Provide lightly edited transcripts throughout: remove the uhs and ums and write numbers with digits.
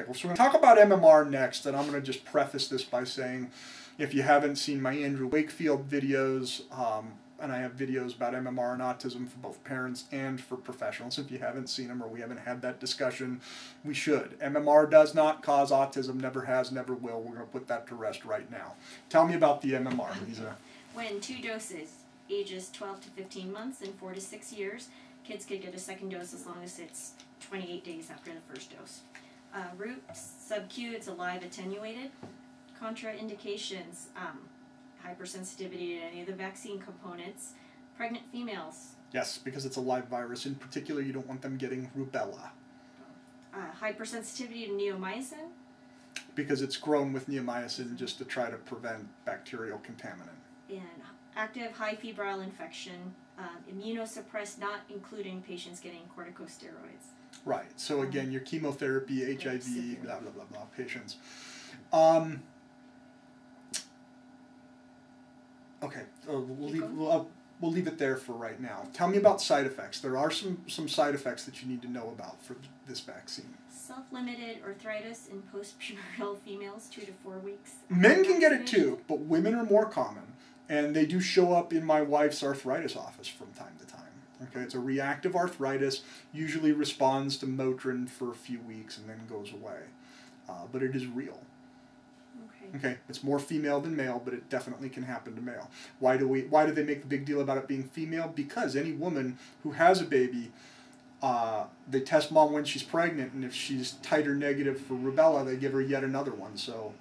So we're going to talk about MMR next, and I'm going to just preface this by saying, if you haven't seen my Andrew Wakefield videos, and I have videos about MMR and autism for both parents and for professionals. If you haven't seen them or we haven't had that discussion, we should. MMR does not cause autism, never has, never will. We're going to put that to rest right now. Tell me about the MMR, Lisa. When 2 doses, ages 12 to 15 months and 4 to 6 years, kids could get a second dose as long as it's 28 days after the first dose. Root, sub-Q, it's a live attenuated. Contraindications, hypersensitivity to any of the vaccine components. Pregnant females. Yes, because it's a live virus. In particular, you don't want them getting rubella. Hypersensitivity to neomycin. Because it's grown with neomycin just to try to prevent bacterial contaminant. And active high febrile infection, immunosuppressed, not including patients getting corticosteroids. Right. So again, your chemotherapy, HIV, blah, blah, blah, blah, patients. Okay, we'll leave it there for right now. Tell me about side effects. There are some side effects that you need to know about for this vaccine. Self-limited arthritis in post-pubertal females, 2 to 4 weeks. Men can get it too, but women are more common. And they do show up in my wife's arthritis office from time to time. Okay, it's a reactive arthritis, usually responds to Motrin for a few weeks and then goes away. But it is real. Okay, it's more female than male, but it definitely can happen to male. Why do they make the big deal about it being female? Because any woman who has a baby, they test mom when she's pregnant, and if she's titer negative for rubella, they give her yet another one. So,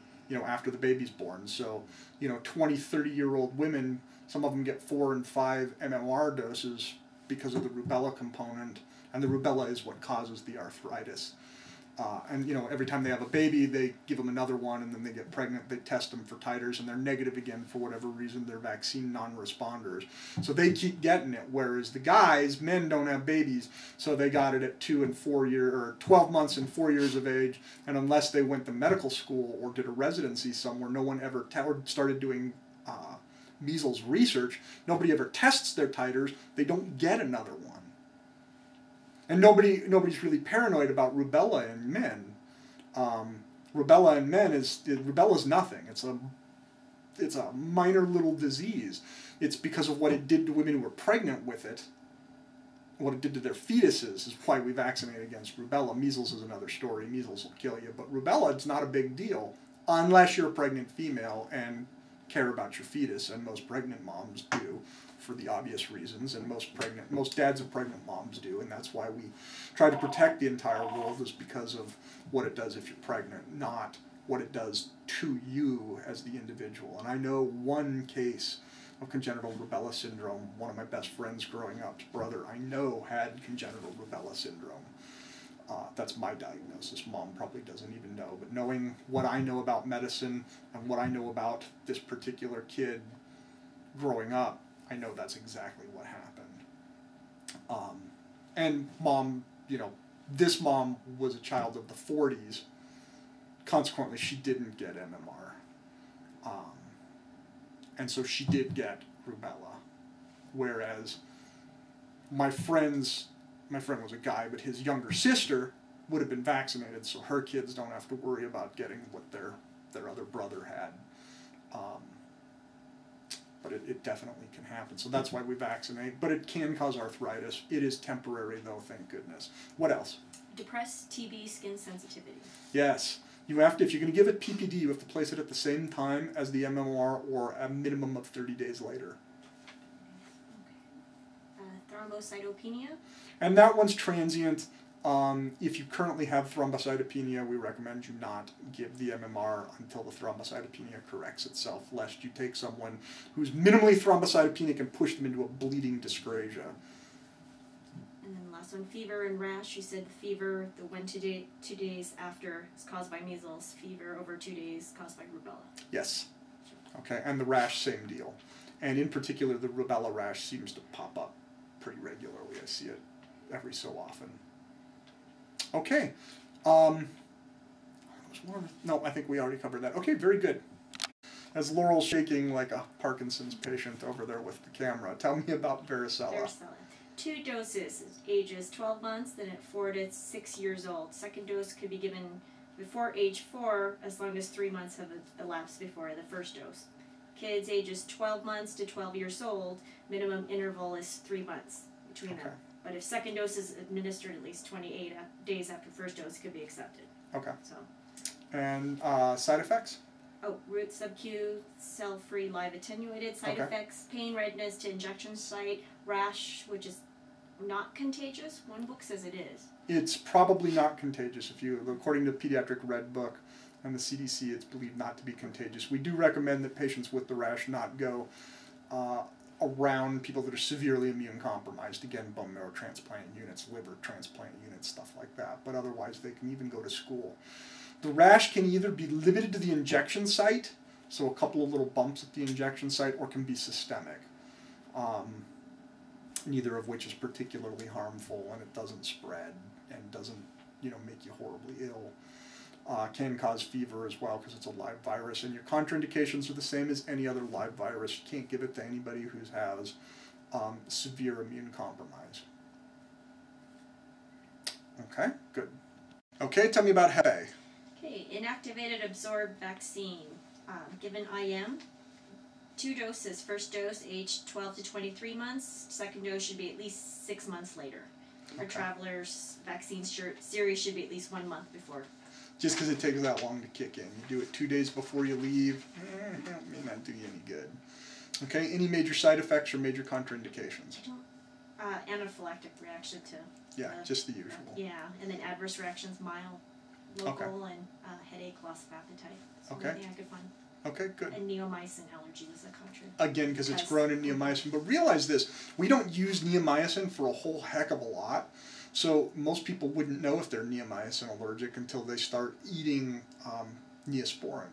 after the baby's born. So, 20, 30-year-old women, some of them get 4 and 5 MMR doses because of the rubella component, and the rubella is what causes the arthritis. And every time they have a baby, they give them another one, and then they get pregnant, they test them for titers, and they're negative again for whatever reason. They're vaccine non-responders. So they keep getting it, whereas the guys, men don't have babies, so they got it at 2 and 4 years, or 12 months and 4 years of age, and unless they went to medical school or did a residency somewhere, no one ever started doing measles research. Nobody ever tests their titers. They don't get another one. And nobody's really paranoid about rubella in men. Rubella in men rubella's nothing. It's a minor little disease. It's because of what it did to women who were pregnant with it. What it did to their fetuses is why we vaccinate against rubella. Measles is another story. Measles will kill you, but rubella, it's not a big deal unless you're a pregnant female and care about your fetus, and most pregnant moms do, for the obvious reasons, and most dads of pregnant moms do, and that's why we try to protect the entire world, is because of what it does if you're pregnant, not what it does to you as the individual. And I know one case of congenital rubella syndrome. One of my best friends growing up's brother, I know, had congenital rubella syndrome. That's my diagnosis. Mom probably doesn't even know, but knowing what I know about medicine and what I know about this particular kid growing up, I know that's exactly what happened. And mom, this mom was a child of the 40s. Consequently, she didn't get MMR. And so she did get rubella. Whereas my friend was a guy, but his younger sister would have been vaccinated, so her kids don't have to worry about getting what their other brother had. But it definitely can happen. So that's why we vaccinate. But it can cause arthritis. It is temporary, though, thank goodness. What else? Depressed TB skin sensitivity. Yes. You have to, if you're going to give it PPD, you have to place it at the same time as the MMR or a minimum of 30 days later. Thrombocytopenia. And that one's transient. If you currently have thrombocytopenia, we recommend you not give the MMR until the thrombocytopenia corrects itself, lest you take someone who's minimally thrombocytopenic and push them into a bleeding dyscrasia. And then last one, fever and rash. You said fever, the 1 to 2 days after is caused by measles. Fever over 2 days caused by rubella. Yes. Okay, and the rash, same deal. And in particular, the rubella rash seems to pop up pretty regularly. I see it every so often. Okay. No, I think we already covered that. Okay, very good. As Laurel's shaking like a Parkinson's patient over there with the camera, tell me about varicella. Varicella. 2 doses, ages 12 months, then at 4 to 6 years old. Second dose could be given Before age 4, as long as 3 months have elapsed before the first dose. Kids ages 12 months to 12 years old, minimum interval is 3 months between them. But if second dose is administered at least 28 days after first dose, it could be accepted. Okay. So. And side effects? Oh, root sub-Q, cell-free, live attenuated. Side effects: pain, redness to injection site, rash, which is not contagious. One book says it is. It's probably not contagious. According to Pediatric Red Book and the CDC, it's believed not to be contagious. We do recommend that patients with the rash not go around people that are severely immune compromised. Again, bone marrow transplant units, liver transplant units, stuff like that. But otherwise, they can even go to school. The rash can either be limited to the injection site, so a couple of little bumps at the injection site, or can be systemic. Neither of which is particularly harmful, and it doesn't spread and doesn't, make you horribly ill. Can cause fever as well because it's a live virus, and your contraindications are the same as any other live virus. You can't give it to anybody who has severe immune compromise. Okay, good. Okay, tell me about Hep A. Okay, inactivated absorbed vaccine, given IM. 2 doses. First dose, age 12 to 23 months. Second dose should be at least 6 months later. For travelers, vaccine series should be at least 1 month before. Just because it takes that long to kick in. You do it 2 days before you leave, it may not do you any good. Okay, any major side effects or major contraindications? Anaphylactic reaction to... Yeah, just the usual. Yeah, and then adverse reactions, mild, local, and headache, loss of appetite. So yeah, good fun. Okay, good. And neomycin allergy was a contra. Again, because it's grown in neomycin. But realize this, we don't use neomycin for a whole heck of a lot. So most people wouldn't know if they're neomycin allergic until they start eating Neosporin.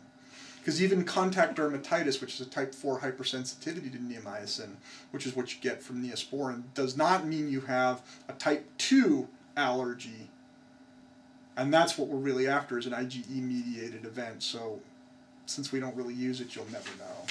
Because even contact dermatitis, which is a type 4 hypersensitivity to neomycin, which is what you get from Neosporin, does not mean you have a type 2 allergy. And that's what we're really after, is an IgE-mediated event. So since we don't really use it, you'll never know.